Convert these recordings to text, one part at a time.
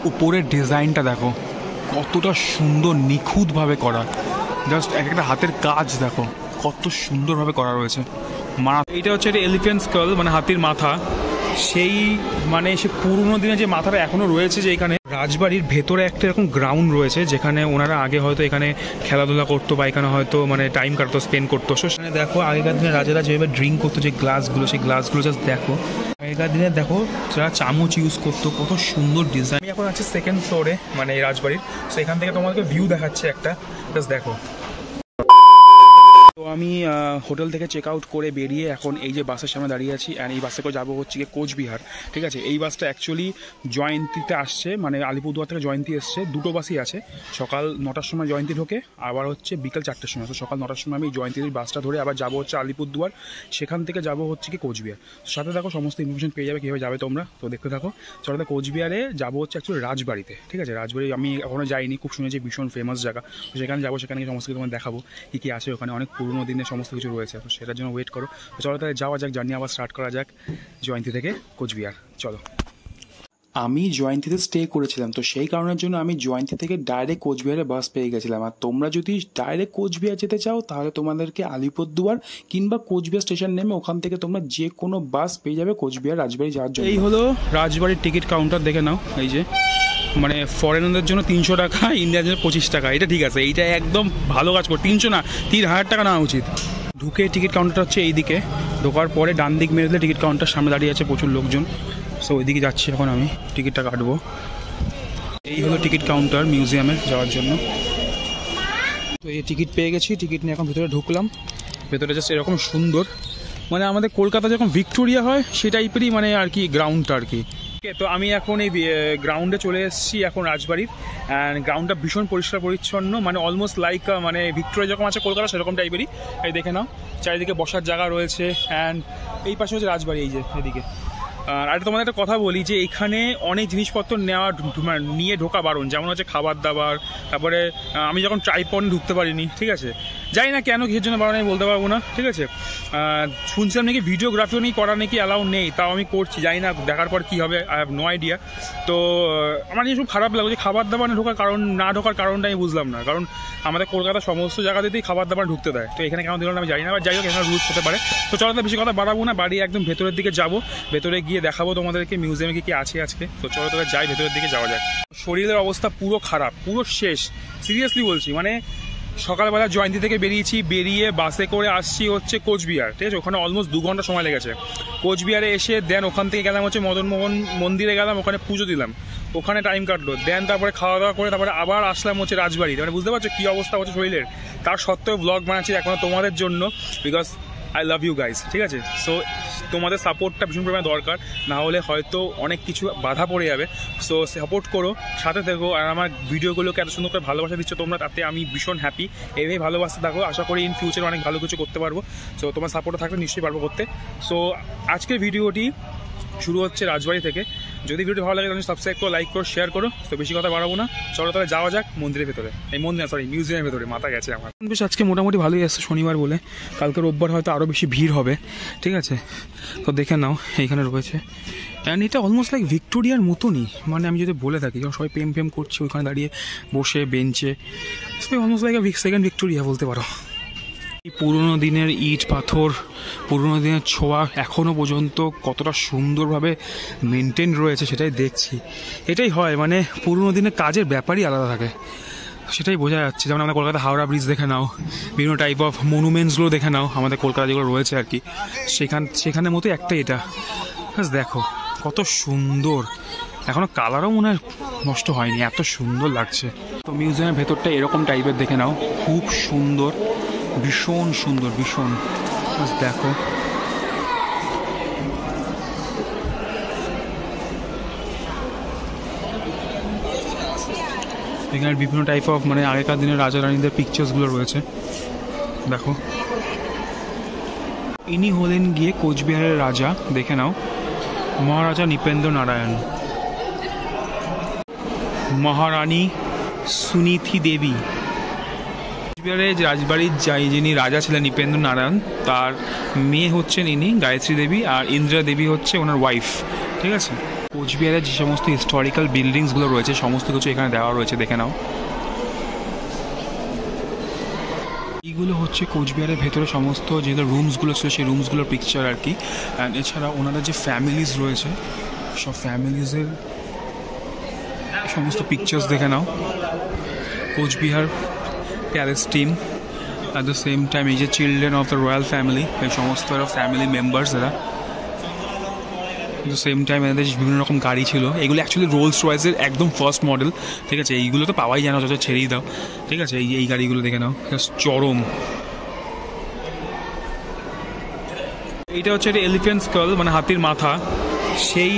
উপরের ডিজাইনটা দেখো কতটা সুন্দর, নিখুঁতভাবে করা। জাস্ট এক একটা হাতের কাজ দেখো কত সুন্দরভাবে করা রয়েছে। এইটা হচ্ছে একটা এলিফ্যান্ট স্কাল, মানে হাতির মাথা। সেই মানে সে পুরনো দিনে যে মাথাটা এখনো রয়েছে, যে এখানে রাজবাড়ির ভেতরে একটা এরকম গ্রাউন্ড রয়েছে যেখানে ওনারা আগে হয়তো এখানে খেলাধুলা করতো বা এখানে হয়তো মানে টাইম কাটতো, স্পেন্ড করতো। সেখানে দেখো আগেকার দিনে রাজারা যেভাবে ড্রিঙ্ক করতো, যে গ্লাসগুলো, সেই গ্লাসগুলো জাস্ট দেখো। আগেকার দিনে দেখো যারা চামচ ইউজ করতো, কত সুন্দর ডিজাইন। আমি এখন আছি সেকেন্ড ফ্লোরে মানে এই রাজবাড়ির। তো এখান থেকে তোমাদেরকে ভিউ দেখাচ্ছে একটা, জাস্ট দেখো। তো আমি হোটেল থেকে চেক আউট করে বেরিয়ে এখন এই যে বাসের সামনে দাঁড়িয়ে আছি, অ্যান্ড এই বাসে করে যাবো হচ্ছে গিয়ে কোচবিহার। ঠিক আছে, এই বাসটা অ্যাকচুয়ালি জয়ন্তীতে আসছে, মানে আলিপুরদুয়ার থেকে জয়ন্তী এসছে। দুটো বাসই আছে, সকাল 9টার সময় জয়ন্তী ঢোকে, আবার হচ্ছে বিকেল 4টের সময়। তো সকাল 9টার সময় আমি জয়ন্তীর বাসটা ধরে আবার যাবো হচ্ছে আলিপুরদুয়ার, সেখান থেকে যাবো হচ্ছে কি কোচবিহার। সাথে দেখো সমস্ত ইনফরমেশন পেয়ে যাবে কীভাবে যাবে তোমরা, তো দেখতে থাকো। চলো কোচবিহারে যাবো হচ্ছে অ্যাকচুয়ালি রাজবাড়িতে। ঠিক আছে, রাজবাড়ি আমি এখনও যাইনি, খুব শুনেছি ভীষণ ফেমাস জায়গা। তো সেখানে যাবো, সেখানে সমস্ত কিছু তোমার দেখাবো কী কী আছে ওখানে, অনেক পুরোনো দিনের সমস্ত কিছু রয়েছে। তো সেটার জন্য ওয়েট করো। তো চলো তাহলে যাওয়া যাক, জার্নি আবার স্টার্ট করা যাক জয়ন্তী থেকে কোচবিহার। চলো। আমি জয়ন্তীতে স্টে করেছিলাম, তো সেই কারণের জন্য আমি জয়ন্তী থেকে ডাইরেক্ট কোচবিহারে বাস পেয়ে গেছিলাম। আর তোমরা যদি ডাইরেক্ট কোচবিহার যেতে চাও তাহলে তোমাদেরকে আলিপুরদুয়ার কিংবা কোচবিহার স্টেশন নেমে ওখান থেকে তোমরা যে কোনো বাস পেয়ে যাবে কোচবিহার রাজবাড়ি যাওয়ার জন্য। এই হলো রাজবাড়ির টিকিট কাউন্টার, দেখে নাও। এই যে মানে ফরেনারদের জন্য 300 টাকা, ইন্ডিয়ানদের জন্য 25 টাকা। এটা ঠিক আছে, এইটা একদম ভালো কাজ করে। 300 না, 3000 টাকা নেওয়া উচিত। ঢুকে টিকিট কাউন্টারটা হচ্ছে এইদিকে, ঢোকার পরে ডান দিক মেরে টিকিট কাউন্টার সামনে দাঁড়িয়ে আছে প্রচুর লোকজন। সো ওইদিকে যাচ্ছি এখন আমি, টিকিটটা কাটবো। এই হলো টিকিট কাউন্টার মিউজিয়ামে যাওয়ার জন্য। তো এই টিকিট পেয়ে গেছি, টিকিট নিয়ে এখন ভেতরে ঢুকলাম। ভেতরে জাস্ট এরকম সুন্দর, মানে আমাদের কলকাতা যখন ভিক্টোরিয়া হয় সেই টাইপেরই মানে আর কি গ্রাউন্ডটা আর কি। তো আমি এখন এই গ্রাউন্ডে চলে এসেছি এখন রাজবাড়ির, অ্যান্ড গ্রাউন্ডটা ভীষণ পরিষ্কার পরিচ্ছন্ন, মানে অলমোস্ট লাইক মানে ভিক্টোরিয়া যখন আছে কলকাতা সেরকম টাইপেরই। এই দেখে নাও, চারিদিকে বসার জায়গা রয়েছে, অ্যান্ড এই পাশে হচ্ছে রাজবাড়ি, এই যে এদিকে। আর তোমাদের একটা কথা বলি যে এখানে অনেক জিনিসপত্র নিয়ে ঢোকা বারণ, যেমন হচ্ছে খাবার দাবার। তারপরে আমি যখন ট্রাইপড ঢুকতে পারিনি, ঠিক আছে, জানি না কেন কিসের জন্য বারণ আমি বলতে পারবো না। ঠিক আছে, শুনছিলাম নাকি ভিডিওগ্রাফিও নেই করা নাকি অ্যালাউ নেই, তাও আমি করছি, জানি না দেখার পর কী হবে, আই হ্যাভ নো আইডিয়া। তো আমার নিয়ে খুব খারাপ লাগলো যে খাবার দাবার না ঢোকার কারণটা আমি বুঝলাম না, কারণ আমাদের কলকাতার সমস্ত জায়গাতেই খাবার দাবার ঢুকতে দেয়, তো এখানে কেন দিল না আমি জানি না। যাই হোক, এখানে রুলস হতে পারে। তো চলো তো বেশি কথা বাড়াবো না, বাড়ি একদম ভেতরের দিকে যাবো, ভেতরে গিয়ে দেখাবো তোমাদেরকে মিউজিয়ামে কি আছে আজকে। তো চলো তোরা যাই, ভেতরের দিকে যাওয়া যাক। শরীরের অবস্থা পুরো খারাপ, পুরো শেষ, সিরিয়াসলি বলছি। মানে সকালবেলা জয়ন্তী থেকে বেরিয়ে বাসে করে আসছি হচ্ছে কোচবিহার। ঠিক আছে, ওখানে অলমোস্ট 2 ঘন্টা সময় লেগেছে। কোচবিহারে এসে দেন ওখান থেকে গেলাম হচ্ছে মদনমোহন মন্দিরে গেলাম, ওখানে পুজো দিলাম, ওখানে টাইম কাটলো। দেন তারপরে খাওয়া দাওয়া করে তারপরে আবার আসলাম হচ্ছে রাজবাড়ি। মানে বুঝতে পারছো কী অবস্থা হচ্ছে শরীরের। তার সত্ত্বেও ব্লগ বানাচ্ছি এখনো তোমাদের জন্য, because I love you guys. ঠিক আছে, সো তোমাদের সাপোর্টটা ভীষণ পরিমাণে দরকার, না হলে হয়তো অনেক কিছু বাধা পড়ে যাবে। সো সাপোর্ট করো, সাথে থেকো, আর আমার ভিডিওগুলোকে এত সুন্দর করে ভালোবাসা দিচ্ছ তোমরা, তাতে আমি ভীষণ হ্যাপি। এইভাবেই ভালোবাসতে থাকো, আশা করি ইন ফিউচারে অনেক ভালো কিছু করতে পারবো। সো তোমার সাপোর্টে থাকলে নিশ্চয়ই পারবো করতে। সো আজকের ভিডিওটি শুরু হচ্ছে রাজবাড়ি থেকে। যদি ভিডিও ভালো লাগে তাহলে সাবস্ক্রাইব করো, লাইক করো, শেয়ার করো। তো বেশি কথা বাড়াবো না, চলো তাহলে যাওয়া যাক মন্দিরের ভেতরে। এই মিউজিয়ামের ভেতরে, মাথা গেছে আমার। বেশ আজকে মোটামুটি ভালোই আসছে, শনিবার বলে। কালকে রোববার হয়তো আরও বেশি ভিড় হবে। ঠিক আছে, তো দেখে নাও এইখানে রয়েছে। অ্যান্ড এটা অলমোস্ট লাইক ভিক্টোরিয়ার মতনই, মানে আমি যদি বলে থাকি যখন সবাই প্রেম করছি ওইখানে দাঁড়িয়ে বসে বেঞ্চে, অলমোস্ট লাইক সেকেন্ড ভিক্টোরিয়া বলতে পারো। পুরোনো দিনের ইট পাথর, পুরোনো দিনের ছোঁয়া এখনও পর্যন্ত কতটা সুন্দরভাবে মেনটেন রয়েছে সেটাই দেখছি। এটাই হয়, মানে পুরোনো দিনের কাজের ব্যাপারই আলাদা থাকে, সেটাই বোঝা যাচ্ছে। যেমন আমাদের কলকাতা হাওড়া ব্রিজ দেখে নাও, বিভিন্ন টাইপ অফ মনুমেন্টসগুলো দেখে নাও আমাদের কলকাতা যেগুলো রয়েছে আর কি, সেখানের মতো একটা এটা দেখো কত সুন্দর। এখনও কালারও মনে হয় নষ্ট হয়নি, এত সুন্দর লাগছে। তো মিউজিয়ামের ভেতরটা এরকম টাইপের দেখে নাও, খুব সুন্দর, ভীষণ সুন্দর, ভীষণ। দেখো এখানে বিভিন্ন টাইপ অফ মানে আগেকার দিনের রাজা রানীদের পিকচার্সগুলো রয়েছে। দেখো ইনি হলেন গিয়ে কোচবিহারের রাজা, দেখে নাও, মহারাজা নৃপেন্দ্র নারায়ণ। মহারানী সুনীতি দেবী। কোচবিহারের রাজবাড়ির যিনি রাজা ছিলেন নৃপেন্দ্র নারায়ণ, তার মেয়ে হচ্ছেন ইনি গায়ত্রী দেবী, আর ইন্দিরা দেবী হচ্ছে ওনার ওয়াইফ। ঠিক আছে, কোচবিহারের যে সমস্ত হিস্টোরিক্যাল বিল্ডিংসগুলো রয়েছে সমস্ত কিছু এখানে দেওয়া রয়েছে, দেখে নাও। এইগুলো হচ্ছে কোচবিহারের ভেতরে সমস্ত যেগুলো রুমসগুলো ছিল সেই রুমসগুলোর পিকচার আর কি। অ্যান্ড এছাড়া ওনাদের যে ফ্যামিলিজ রয়েছে সব ফ্যামিলিজের সমস্ত পিকচার্স দেখে নাও। Cooch Behar palace team, at the same time এই যে children of the royal family, এই সমস্ত ফ্যামিলি মেম্বার্স এরা। কিন্তু সেম টাইম এদের বিভিন্ন রকম গাড়ি ছিল, এগুলো অ্যাকচুয়ালি রোলস রয়েসের একদম ফার্স্ট মডেল, ঠিক আছে। এইগুলো তো পাওয়াই যায় না, যত ছেড়েই দাও, ঠিক আছে। এই গাড়িগুলো দেখে নাও, চরম। এইটা হচ্ছে একটা এলিফ্যান্ট স্কাল, মানে হাতির মাথা। সেই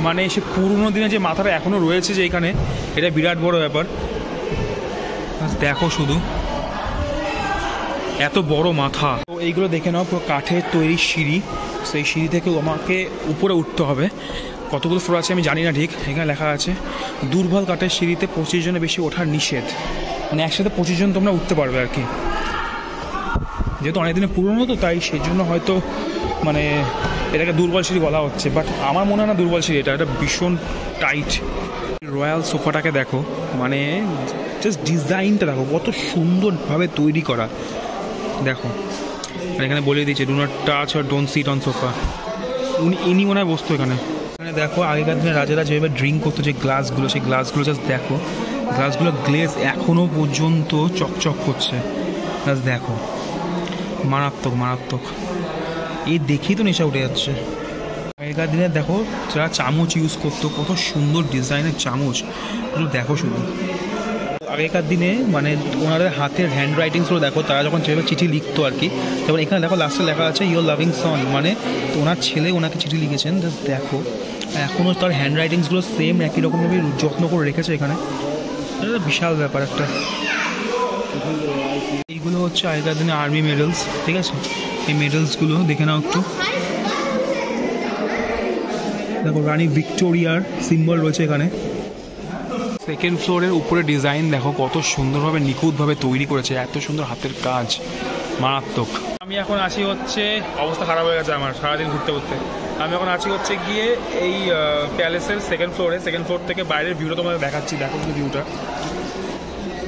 মানে সে পুরনো দিনে যে মাথাটা এখনও রয়েছে যে এখানে, এটা বিরাট বড় ব্যাপার। দেখো শুধু এত বড় মাথা। তো এইগুলো দেখে নাও, পুরো কাঠের তৈরি সিঁড়ি। সেই সিঁড়ি থেকে আমাকে উপরে উঠতে হবে। কতগুলো ফ্লোর আছে আমি জানি না ঠিক। এখানে লেখা আছে দুর্বল কাঠের সিঁড়িতে 25 জনের বেশি ওঠার নিষেধ, মানে একসাথে 25 জন তোমরা উঠতে পারবে আর কি। যেহেতু অনেক দিনে পুরনো তো, তাই সেই জন্য হয়তো মানে এটাকে দুর্বল সিঁড়ি বলা হচ্ছে, বাট আমার মনে হয় না দুর্বল সিঁড়ি, এটা ভীষণ টাইট। রয়্যাল সোফাটাকে দেখো, মানে জাস্ট ডিজাইনটা দেখো কত সুন্দরভাবে তৈরি করা। দেখো এখানে বলে দিয়েছে do not touch or don't sit on sofa. ইনি মনে হয় বসতো এখানে। এখানে দেখো আগেকার দিনে রাজারা যেভাবে ড্রিঙ্ক করতো, যে গ্লাসগুলো, সেই গ্লাসগুলো জাস্ট দেখো, গ্লাসগুলো গ্লেজ এখনও পর্যন্ত চকচক করছে। জাস্ট দেখো, মারাত্মক মারাত্মক। এই দেখেই তো নেশা উঠে যাচ্ছে। আগেকার দিনে দেখো যারা চামচ ইউজ করতো, কত সুন্দর ডিজাইনের চামচ, দেখো শুধু। আগেকার দিনে মানে ওনাদের হাতের হ্যান্ড রাইটিংসগুলো দেখো, তারা যখন যেভাবে চিঠি লিখতো আর কি। যেমন এখানে দেখো লাস্টে লেখা আছে ইউর লাভিং সন, মানে ওনার ছেলে ওনাকে চিঠি লিখেছেন। জাস্ট দেখো এখনও তার হ্যান্ড রাইটিংসগুলো সেম একই রকমভাবে যত্ন করে রেখেছে এখানে। এটা বিশাল ব্যাপার একটা। এইগুলো হচ্ছে আগেকার দিনে আর্মি মেডেলস, ঠিক আছে। এই মেডেলসগুলো দেখে নাও একটু। দেখো রানী ভিক্টোরিয়ার সিম্বল রয়েছে এখানে। সেকেন্ড ফ্লোরের উপরে ডিজাইন দেখো কত সুন্দরভাবে নিখুঁতভাবে তৈরি করেছে, এত সুন্দর হাতের কাজ, মারাত্মক। আমি এখন আছি হচ্ছে, অবস্থা খারাপ হয়ে গেছে আমার সারাদিন ঘুরতে ঘুরতে। আমি এখন আছি হচ্ছে গিয়ে এই প্যালেসের সেকেন্ড ফ্লোরে। সেকেন্ড ফ্লোর থেকে বাইরের ভিউটা তোমাদের দেখাচ্ছি। দেখো শুধু ভিউটা,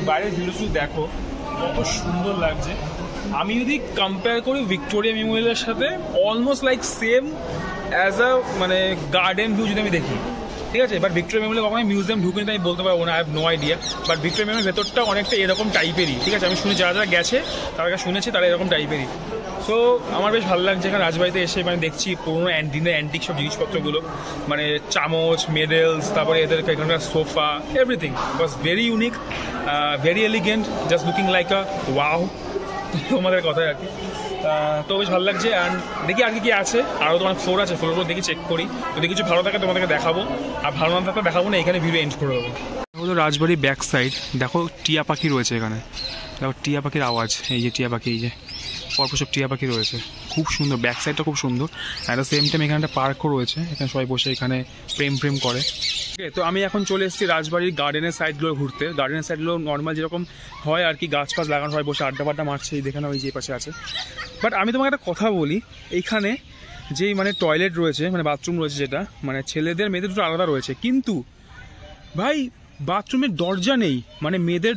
বাইরের ভিউটা শুধু দেখো কত সুন্দর লাগছে। আমি যদি কম্পেয়ার করি ভিক্টোরিয়া মেমোরিয়ালের সাথে, almost like same as a মানে গার্ডেন ভিউ যদি আমি দেখি, ঠিক আছে। বাট ভিক্টোরিয়া মেমোরিয়াল কখনো মিউজিয়াম ঢুকিনি তাই বলতে পারবো না, I have no idea. But Victoria Memorial ভেতরটা অনেকটা এরকম টাইপেরই, ঠিক আছে। আমি শুনি যারা যারা গেছে তারা শুনেছে তারা এরকম টাইপেরই। সো আমার বেশ ভালো লাগছে এখানে রাজবাড়িতে এসে। মানে দেখছি পুরোনো দিনের অ্যান্টিক সব জিনিসপত্রগুলো, মানে চামচ, মেডেলস, তারপরে এদের এখানকার sofa, everything was very unique, very elegant, just looking like a wow, তোমাদের কথায় আর কি। তো বেশ ভালো লাগছে। অ্যান্ড দেখি আর কি আছে, আরও তো অনেক ফ্লোর আছে, ফ্লোরগুলো দেখি চেক করি। যদি কিছু ভালো থাকে তোমাদেরকে দেখাবো, আর ভালো না থাকলে দেখাবো না, এখানে ভিডিও এন্ড করে দেবো। দেখো রাজবাড়ির ব্যাক সাইড, দেখো টিয়া পাখি রয়েছে এখানে। দেখো টিয়া পাখির আওয়াজ, এই যে টিয়া পাখি, এই যে পরপর সব টিয়া পাখি রয়েছে, খুব সুন্দর। ব্যাক সাইডটা খুব সুন্দর। অ্যাট দ্য সেম টাইম এখানে একটা পার্কও রয়েছে, এখানে সবাই বসে এখানে প্রেম করে। ওকে, তো আমি এখন চলে এসেছি রাজবাড়ির গার্ডেনের সাইডগুলো ঘুরতে। গার্ডেনের সাইডগুলো নর্মাল যেরকম হয় আর কি, গাছ ফাছ লাগানো হয়, বসে আড্ডা ফাড্ডা মারছে, এই দেখে নাও এই যে পাশে আছে। বাট আমি তোমাকে একটা কথা বলি, এইখানে যেই মানে টয়লেট রয়েছে, মানে বাথরুম রয়েছে, যেটা মানে ছেলেদের মেয়েদের দুটো আলাদা রয়েছে, কিন্তু ভাই বাথরুমের দরজা নেই। মানে মেয়েদের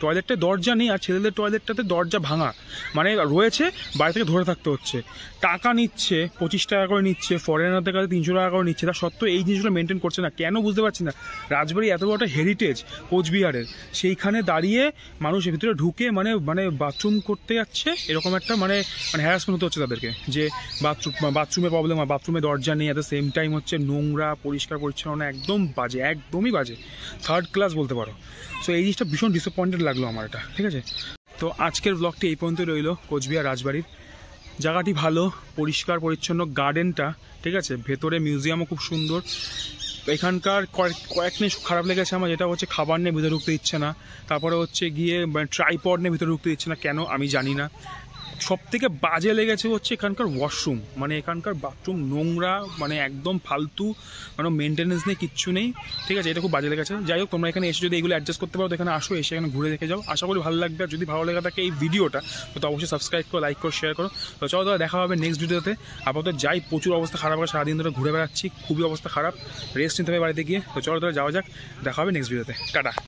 টয়লেটটা দরজা নেই, আর ছেলেদের টয়লেটটাতে দরজা ভাঙা, মানে রয়েছে, বাইরে থেকে ধরে থাকতে হচ্ছে। টাকা নিচ্ছে 25 টাকা করে নিচ্ছে, ফরেনারদের কাছে 300 টাকা করে নিচ্ছে, তার সত্ত্বেও এই জিনিসগুলো মেনটেন করছে না কেন বুঝতে পারছি না। রাজবাড়ি এত বড় একটা হেরিটেজ কোচবিহারের, সেইখানে দাঁড়িয়ে মানুষ ভিতরে ঢুকে মানে মানে বাথরুম করতে যাচ্ছে, এরকম একটা মানে মানে হ্যারাসমেন্ট হতে হচ্ছে তাদেরকে, যে বাথরুমে প্রবলেম হয়, বাথরুমে দরজা নেই। অ্যাট দ্য সেম টাইম হচ্ছে নোংরা, পরিষ্কার পরিচ্ছন্ন একদম বাজে, একদমই বাজে, থার্ড ক্লাস বলতে পারো। সো এই জিনিসটা ভীষণ ডিসঅ্যাপয়েন্টেড লাগলো আমার এটা, ঠিক আছে। তো আজকের ব্লগটি এই পর্যন্ত রইলো কোচবিহার রাজবাড়ির। জায়গাটি ভালো, পরিষ্কার পরিচ্ছন্ন, গার্ডেনটা ঠিক আছে, ভেতরে মিউজিয়ামও খুব সুন্দর। এখানকার কয়েক জিনিস খারাপ লেগেছে আমার, যেটা হচ্ছে খাবার নিয়ে ভিতরে ঢুকতে দিচ্ছে না, তারপরে হচ্ছে গিয়ে ট্রাইপড নিয়ে ভিতরে ঢুকতে দিচ্ছে না, কেন আমি জানি না। সব থেকে বাজে লেগেছে হচ্ছে এখানকার ওয়াশরুম, মানে এখানকার বাথরুম নোংরা, মানে একদম ফালতু, মানে মেনটেনেন্স নেই, কিচ্ছু নেই, ঠিক আছে, এটা খুব বাজে লেগেছে। যাই হোক তোমরা এখানে এসে যদি এগুলো অ্যাডজাস্ট করতে পারো তো এখানে আসো, এসে এখানে ঘুরে দেখে যাও, আশা করি ভালো লাগবে। আর যদি ভালো লেগে থাকে এই ভিডিওটা তো অবশ্যই সাবস্ক্রাইব করো, লাইক করো, শেয়ার করো। তো চলো দাদা দেখা হবে নেক্সট ভিডিওতে। আপাতত যাই, প্রচুর অবস্থা খারাপ, আর সারাদিন ধরে ঘুরে বেড়াচ্ছি, খুবই অবস্থা খারাপ, রেস্ট নিতে হবে বাড়িতে গিয়ে। তো চলো দাদা যাওয়া যাক, দেখা হবে নেক্সট ভিডিওতে, টাটা।